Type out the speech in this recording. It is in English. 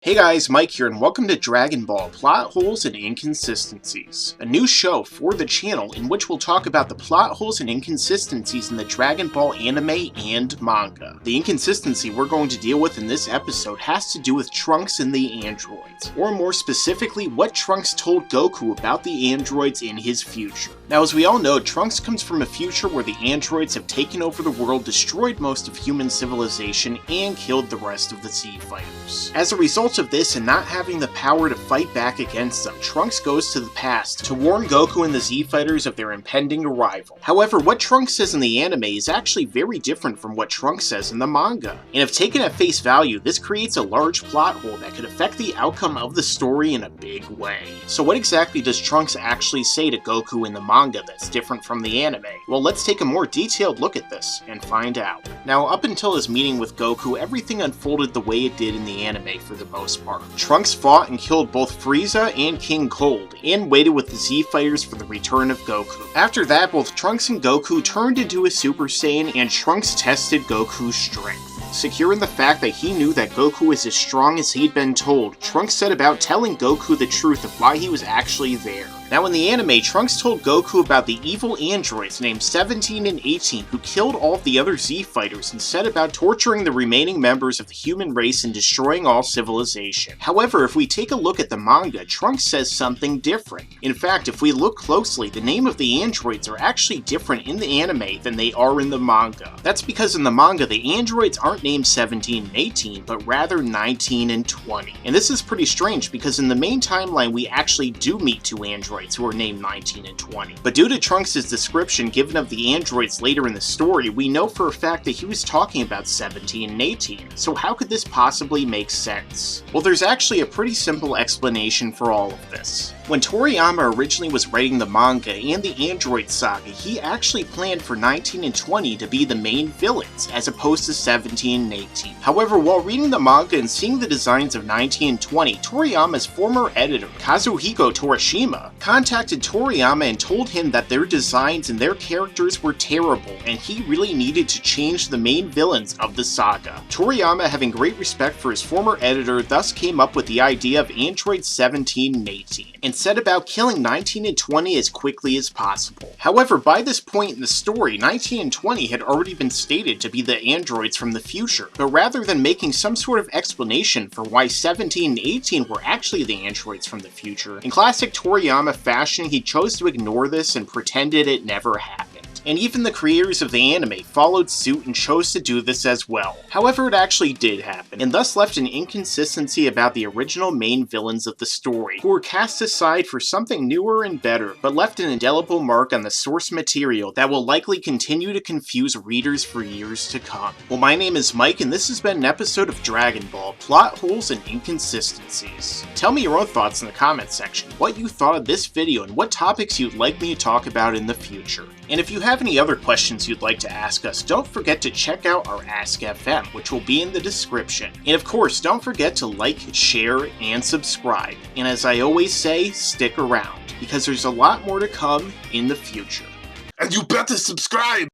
Hey guys, Mike here and welcome to Dragon Ball Plot Holes and Inconsistencies, a new show for the channel in which we'll talk about the plot holes and inconsistencies in the Dragon Ball anime and manga. The inconsistency we're going to deal with in this episode has to do with Trunks and the androids, or more specifically, what Trunks told Goku about the androids in his future. Now, as we all know, Trunks comes from a future where the androids have taken over the world, destroyed most of human civilization, and killed the rest of the Z fighters. As a result of this and not having the power to fight back against them, Trunks goes to the past to warn Goku and the Z fighters of their impending arrival. However, what Trunks says in the anime is actually very different from what Trunks says in the manga, and if taken at face value, this creates a large plot hole that could affect the outcome of the story in a big way. So what exactly does Trunks actually say to Goku in the manga that's different from the anime? Well, let's take a more detailed look at this and find out. Now, up until his meeting with Goku, everything unfolded the way it did in the anime for the most part. Trunks fought and killed both Frieza and King Cold, and waited with the Z fighters for the return of Goku. After that, both Trunks and Goku turned into a Super Saiyan, and Trunks tested Goku's strength. Secure in the fact that he knew that Goku was as strong as he'd been told, Trunks set about telling Goku the truth of why he was actually there. Now in the anime, Trunks told Goku about the evil androids named 17 and 18 who killed all of the other Z fighters and set about torturing the remaining members of the human race and destroying all civilization. However, if we take a look at the manga, Trunks says something different. In fact, if we look closely, the name of the androids are actually different in the anime than they are in the manga. That's because in the manga, the androids aren't named 17 and 18, but rather 19 and 20. And this is pretty strange because in the main timeline, we actually do meet two androids who are named 19 and 20. But due to Trunks' description given of the androids later in the story, we know for a fact that he was talking about 17 and 18. So how could this possibly make sense? Well, there's actually a pretty simple explanation for all of this. When Toriyama originally was writing the manga and the Android saga, he actually planned for 19 and 20 to be the main villains, as opposed to 17 and 18. However, while reading the manga and seeing the designs of 19 and 20, Toriyama's former editor, Kazuhiko Torishima, contacted Toriyama and told him that their designs and their characters were terrible, and he really needed to change the main villains of the saga. Toriyama, having great respect for his former editor, thus came up with the idea of androids 17 and 18, and set about killing 19 and 20 as quickly as possible. However, by this point in the story, 19 and 20 had already been stated to be the androids from the future, but rather than making some sort of explanation for why 17 and 18 were actually the androids from the future, in classic Toriyama fashion, he chose to ignore this and pretended it never happened. And even the creators of the anime followed suit and chose to do this as well. However, it actually did happen, and thus left an inconsistency about the original main villains of the story, who were cast aside for something newer and better, but left an indelible mark on the source material that will likely continue to confuse readers for years to come. Well, my name is Mike, and this has been an episode of Dragon Ball Plot Holes and Inconsistencies. Tell me your own thoughts in the comments section, what you thought of this video, and what topics you'd like me to talk about in the future. And if you have any other questions you'd like to ask us, don't forget to check out our Ask FM, which will be in the description. And of course, don't forget to like, share, and subscribe. And as I always say, stick around, because there's a lot more to come in the future. And you better subscribe!